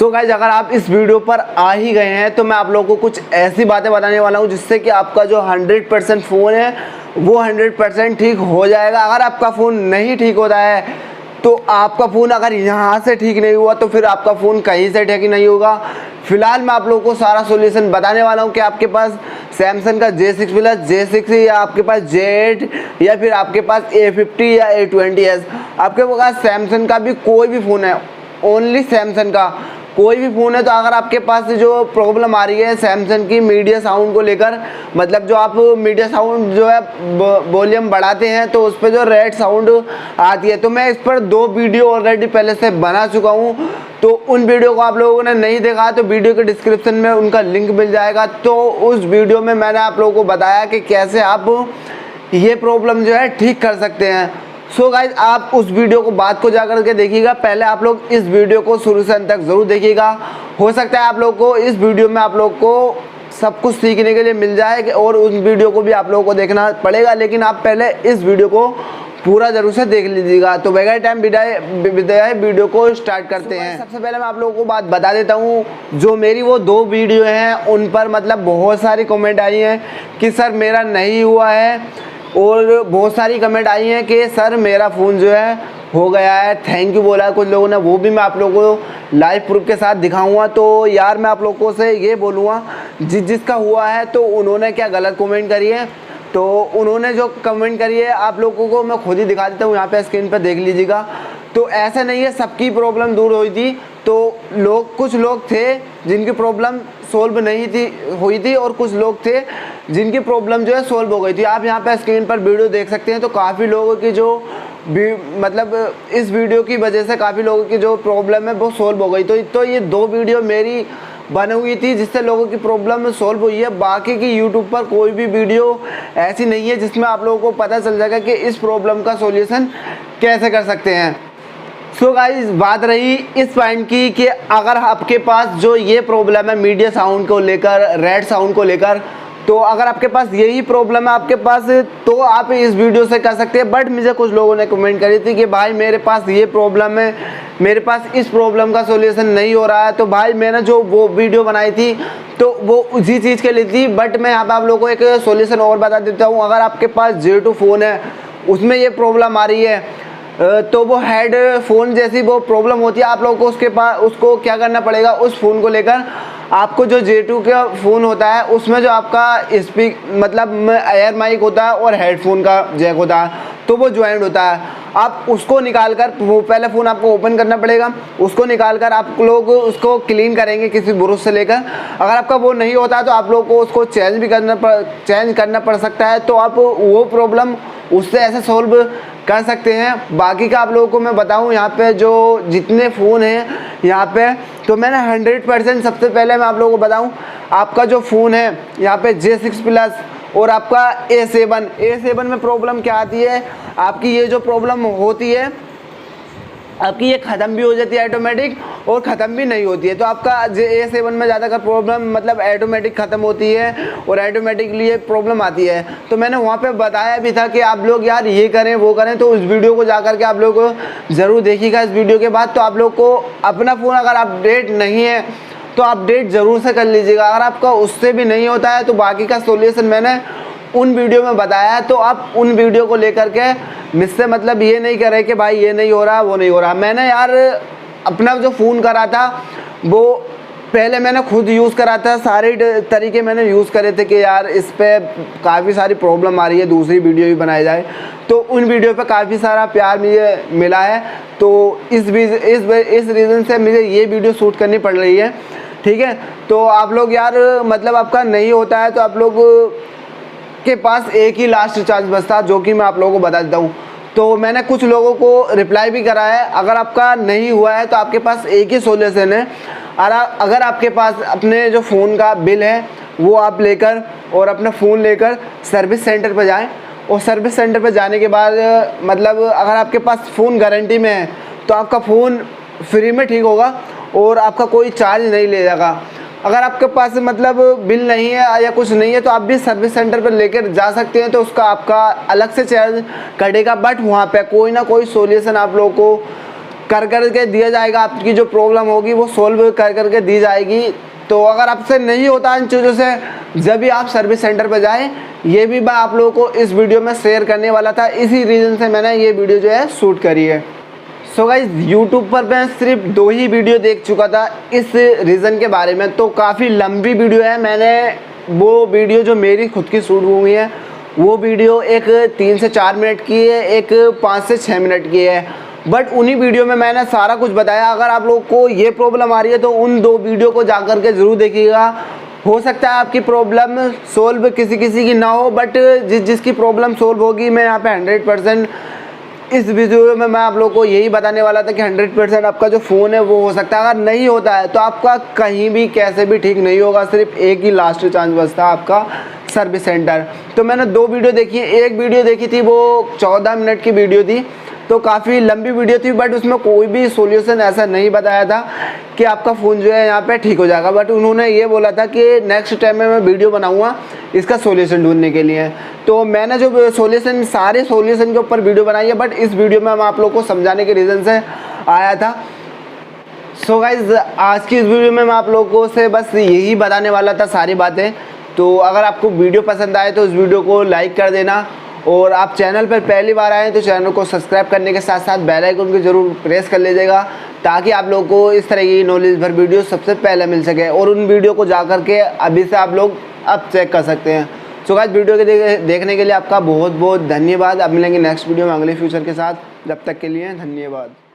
So guys, अगर आप इस वीडियो पर आ ही गए हैं तो मैं आप लोगों को कुछ ऐसी बातें बताने वाला हूं जिससे कि आपका जो 100% फ़ोन है वो 100% ठीक हो जाएगा। अगर आपका फ़ोन नहीं ठीक होता है तो आपका फ़ोन अगर यहाँ से ठीक नहीं हुआ तो फिर आपका फ़ोन कहीं से ठीक नहीं होगा। फिलहाल मैं आप लोगों को सारा सॉल्यूशन बताने वाला हूँ कि आपके पास सैमसंग का J6 प्लस, J6 या आपके पास J8 या फिर आपके पास A50 या A20s, आपके पास सैमसंग का भी कोई भी फ़ोन है, ओनली सैमसंग का कोई भी फ़ोन है, तो अगर आपके पास जो प्रॉब्लम आ रही है सैमसंग की मीडिया साउंड को लेकर, मतलब जो आप मीडिया साउंड जो है वॉल्यूम बढ़ाते हैं तो उस पर जो रेड साउंड आती है, तो मैं इस पर 2 वीडियो ऑलरेडी पहले से बना चुका हूँ। तो उन वीडियो को आप लोगों ने नहीं देखा तो वीडियो के डिस्क्रिप्शन में उनका लिंक मिल जाएगा। तो उस वीडियो में मैंने आप लोगों को बताया कि कैसे आप ये प्रॉब्लम जो है ठीक कर सकते हैं। सो गाइज, आप उस वीडियो को बात को जाकर के देखिएगा। पहले आप लोग इस वीडियो को शुरू से अंत तक ज़रूर देखिएगा। हो सकता है आप लोग को इस वीडियो में आप लोग को सब कुछ सीखने के लिए मिल जाए और उस वीडियो को भी आप लोगों को देखना पड़ेगा, लेकिन आप पहले इस वीडियो को पूरा जरूर से देख लीजिएगा। तो बगैर टाइम बिताए वीडियो को स्टार्ट करते हैं। सबसे पहले मैं आप लोगों को बात बता देता हूँ, जो मेरी वो 2 वीडियो हैं उन पर मतलब बहुत सारी कमेंट आई हैं कि सर मेरा नहीं हुआ है, और बहुत सारी कमेंट आई हैं कि सर मेरा फ़ोन जो है हो गया है, थैंक यू बोला है कुछ लोगों ने, वो भी मैं आप लोगों को लाइव प्रूफ के साथ दिखाऊंगा। तो यार मैं आप लोगों से ये बोलूँगा, जिसका हुआ है तो उन्होंने क्या गलत कमेंट करी है, तो उन्होंने जो कमेंट करी है आप लोगों को मैं खुद ही दिखा देता हूँ, यहाँ पे स्क्रीन पर देख लीजिएगा। तो ऐसा नहीं है सबकी प्रॉब्लम दूर हुई थी, तो कुछ लोग थे जिनकी प्रॉब्लम सोल्व नहीं हुई थी और कुछ लोग थे जिनकी प्रॉब्लम जो है सोल्व हो गई थी। आप यहाँ पे स्क्रीन पर वीडियो देख सकते हैं। तो काफ़ी लोगों की जो मतलब इस वीडियो की वजह से काफ़ी लोगों की जो प्रॉब्लम है वो सोल्व हो गई। तो ये 2 वीडियो मेरी बनी हुई थी जिससे लोगों की प्रॉब्लम सोल्व हुई है। बाकी की यूट्यूब पर कोई भी वीडियो ऐसी नहीं है जिसमें आप लोगों को पता चल जाएगा कि इस प्रॉब्लम का सॉल्यूशन कैसे कर सकते हैं। सो गाइस, बात रही इस पॉइंट की कि अगर आपके पास जो ये प्रॉब्लम है मीडिया साउंड को लेकर, रेड साउंड को लेकर, तो अगर आपके पास यही प्रॉब्लम है आपके पास तो आप इस वीडियो से कर सकते हैं। बट मुझे कुछ लोगों ने कमेंट करी थी कि भाई मेरे पास ये प्रॉब्लम है, मेरे पास इस प्रॉब्लम का सॉल्यूशन नहीं हो रहा है। तो भाई मैंने जो वो वीडियो बनाई थी तो वो उसी चीज़ के लिए थी, बट मैं यहाँ पर आप लोगों को एक सोल्यूशन और बता देता हूँ। अगर आपके पास J2 फ़ोन है उसमें ये प्रॉब्लम आ रही है तो वो हेडफोन जैसी वो प्रॉब्लम होती है, आप लोगों को उसको क्या करना पड़ेगा, उस फ़ोन को लेकर आपको जो J2 का फ़ोन होता है उसमें जो आपका मतलब एयर माइक होता है और हेडफोन का जैक होता है, तो वो ज्वाइंट होता है। आप उसको निकाल कर वो पहले फ़ोन आपको ओपन करना पड़ेगा, उसको निकाल कर आप लोग उसको क्लीन करेंगे किसी ब्रश से लेकर। अगर आपका वो नहीं होता है तो आप लोग को उसको चेंज करना पड़ सकता है। तो आप वो प्रॉब्लम उससे ऐसे सोल्व कर सकते हैं। बाकी का आप लोगों को मैं बताऊं, यहाँ पे जो जितने फ़ोन हैं यहाँ पे, तो मैंने 100% सबसे पहले मैं आप लोगों को बताऊं, आपका जो फ़ोन है यहाँ पे J6 प्लस और आपका A7 में प्रॉब्लम क्या आती है, आपकी ये जो प्रॉब्लम होती है आपकी ये ख़त्म भी हो जाती है ऑटोमेटिक और ख़त्म भी नहीं होती है। तो आपका A7 में ज़्यादातर प्रॉब्लम मतलब ऑटोमेटिक ख़त्म होती है और ऑटोमेटिकली ये प्रॉब्लम आती है। तो मैंने वहाँ पे बताया भी था कि आप लोग यार ये करें वो करें, तो उस वीडियो को जा कर के आप लोग ज़रूर देखिएगा इस वीडियो के बाद। तो आप लोग को अपना फ़ोन अगर अपडेट नहीं है तो अपडेट ज़रूर से कर लीजिएगा। अगर आपका उससे भी नहीं होता है तो बाकी का सोल्यूशन मैंने उन वीडियो में बताया है, तो आप उन वीडियो को लेकर के मुझसे मतलब ये नहीं करें कि भाई ये नहीं हो रहा वो नहीं हो रहा। मैंने यार अपना जो फ़ोन करा था वो पहले मैंने खुद यूज़ करा था, सारे तरीके मैंने यूज़ करे थे कि यार इस पर काफ़ी सारी प्रॉब्लम आ रही है, दूसरी वीडियो भी बनाई जाए। तो उन वीडियो पे काफ़ी सारा प्यार मुझे मिला है, तो इस रीज़न से मुझे ये वीडियो शूट करनी पड़ रही है, ठीक है। तो आप लोग यार मतलब आपका नहीं होता है तो आप लोग के पास एक ही लास्ट चांस बचता, जो कि मैं आप लोगों को बता देता हूँ। तो मैंने कुछ लोगों को रिप्लाई भी करा है, अगर आपका नहीं हुआ है तो आपके पास एक ही सोल्यूशन है। अगर आपके पास अपने जो फ़ोन का बिल है वो आप लेकर और अपना फ़ोन लेकर सर्विस सेंटर पर जाएं, और सर्विस सेंटर पर जाने के बाद मतलब अगर आपके पास फ़ोन गारंटी में है तो आपका फ़ोन फ्री में ठीक होगा और आपका कोई चार्ज नहीं ले जाएगा। अगर आपके पास मतलब बिल नहीं है या कुछ नहीं है तो आप भी सर्विस सेंटर पर लेकर जा सकते हैं, तो उसका आपका अलग से चार्ज कटेगा, बट वहाँ पे कोई ना कोई सॉल्यूशन आप लोगों को कर के दिया जाएगा, आपकी जो प्रॉब्लम होगी वो सोल्व कर के दी जाएगी। तो अगर आपसे नहीं होता इन चीज़ों से, जब भी आप सर्विस सेंटर पर जाएं, ये भी मैं आप लोगों को इस वीडियो में शेयर करने वाला था। इसी रीज़न से मैंने ये वीडियो जो है शूट करी है। सो गाइस, यूट्यूब पर मैं सिर्फ 2 ही वीडियो देख चुका था इस रीज़न के बारे में, तो काफ़ी लंबी वीडियो है। मैंने वो वीडियो जो मेरी खुद की शूट हुई है, वो वीडियो एक 3 से 4 मिनट की है, एक 5 से 6 मिनट की है। बट उन्हीं वीडियो में मैंने सारा कुछ बताया। अगर आप लोग को ये प्रॉब्लम आ रही है तो उन 2 वीडियो को जा कर के ज़रूर देखिएगा। हो सकता है आपकी प्रॉब्लम सोल्व किसी की ना हो, बट जिसकी प्रॉब्लम सोल्व होगी, मैं यहाँ पे 100% इस वीडियो में मैं आप लोग को यही बताने वाला था कि 100% आपका जो फ़ोन है वो हो सकता है। अगर नहीं होता है तो आपका कहीं भी कैसे भी ठीक नहीं होगा। सिर्फ एक ही लास्ट चांस बचता है, आपका सर्विस सेंटर। तो मैंने 2 वीडियो देखी है। एक वीडियो देखी थी, वो 14 मिनट की वीडियो थी, तो काफ़ी लंबी वीडियो थी, बट उसमें कोई भी सॉल्यूशन ऐसा नहीं बताया था कि आपका फ़ोन जो है यहाँ पे ठीक हो जाएगा। बट उन्होंने ये बोला था कि नेक्स्ट टाइम में मैं वीडियो बनाऊँगा इसका सॉल्यूशन ढूंढने के लिए। तो मैंने जो सॉल्यूशन, सारे सॉल्यूशन के ऊपर वीडियो बनाई है, बट इस वीडियो में मैं आप लोग को समझाने के रीज़न से आया था। सो गाइज, आज की इस वीडियो में मैं आप लोगों से बस यही बताने वाला था सारी बातें। तो अगर आपको वीडियो पसंद आए तो इस वीडियो को लाइक कर देना, और आप चैनल पर पहली बार आए तो चैनल को सब्सक्राइब करने के साथ साथ बेल आइकन को जरूर प्रेस कर लीजिएगा, ताकि आप लोगों को इस तरह की नॉलेज भर वीडियो सबसे पहले मिल सके। और उन वीडियो को जा कर के अभी से आप लोग अब चेक कर सकते हैं। सो गाइस, वीडियो के देखने के लिए आपका बहुत बहुत धन्यवाद। अब मिलेंगे नेक्स्ट वीडियो में अगले फ्यूचर के साथ। जब तक के लिए धन्यवाद।